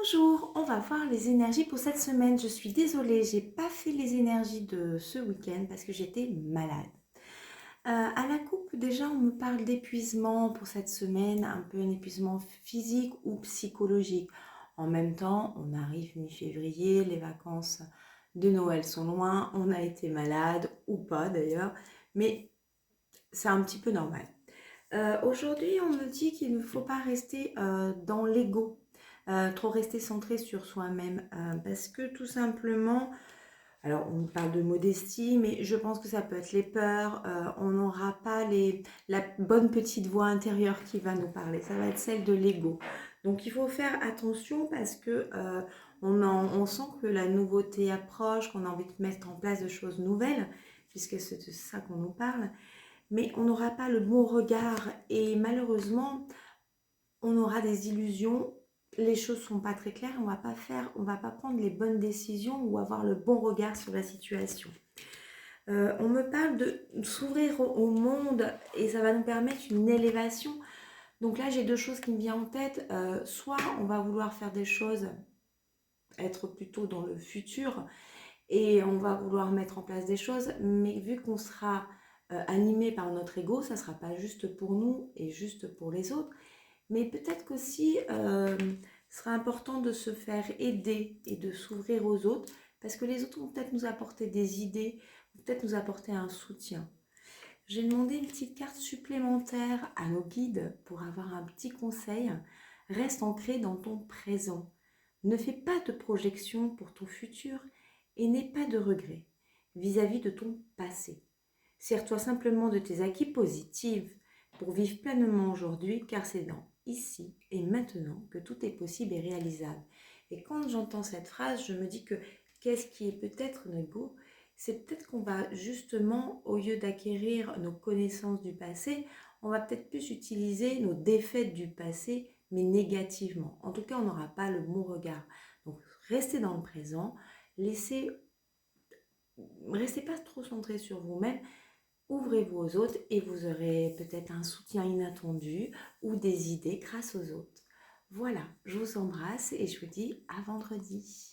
Bonjour, on va voir les énergies pour cette semaine. Je suis désolée, j'ai pas fait les énergies de ce week-end parce que j'étais malade. À la coupe, déjà, on me parle d'épuisement pour cette semaine, un peu un épuisement physique ou psychologique. En même temps, on arrive mi-février, les vacances de Noël sont loin, on a été malade ou pas d'ailleurs, mais c'est un petit peu normal. Aujourd'hui, on me dit qu'il ne faut pas rester dans l'ego, trop rester centré sur soi-même, parce que tout simplement, alors on parle de modestie, mais je pense que ça peut être les peurs, on n'aura pas la bonne petite voix intérieure qui va nous parler, ça va être celle de l'ego. Donc il faut faire attention parce que on sent que la nouveauté approche, qu'on a envie de mettre en place de choses nouvelles, puisque c'est de ça qu'on nous parle, mais on n'aura pas le bon regard et malheureusement, on aura des illusions, les choses ne sont pas très claires, on va pas prendre les bonnes décisions ou avoir le bon regard sur la situation. On me parle de s'ouvrir au monde et ça va nous permettre une élévation. Donc là, j'ai deux choses qui me viennent en tête. Soit on va vouloir faire des choses, être plutôt dans le futur, et on va vouloir mettre en place des choses, mais vu qu'on sera animé par notre ego, ça ne sera pas juste pour nous et juste pour les autres, mais peut-être qu'aussi ce sera important de se faire aider et de s'ouvrir aux autres, parce que les autres vont peut-être nous apporter des idées, vont peut-être nous apporter un soutien. J'ai demandé une petite carte supplémentaire à nos guides pour avoir un petit conseil. Reste ancré dans ton présent. Ne fais pas de projection pour ton futur et n'aie pas de regrets vis-à-vis de ton passé. Sers-toi simplement de tes acquis positifs pour vivre pleinement aujourd'hui, car c'est dans ici et maintenant que tout est possible et réalisable. Et quand j'entends cette phrase, je me dis que qu'est-ce qui est peut-être un ego? C'est peut-être qu'on va justement, au lieu d'acquérir nos connaissances du passé, on va peut-être plus utiliser nos défaites du passé, mais négativement. En tout cas, on n'aura pas le bon regard. Donc, restez dans le présent, restez pas trop centré sur vous-même, ouvrez-vous aux autres et vous aurez peut-être un soutien inattendu ou des idées grâce aux autres. Voilà, je vous embrasse et je vous dis à vendredi.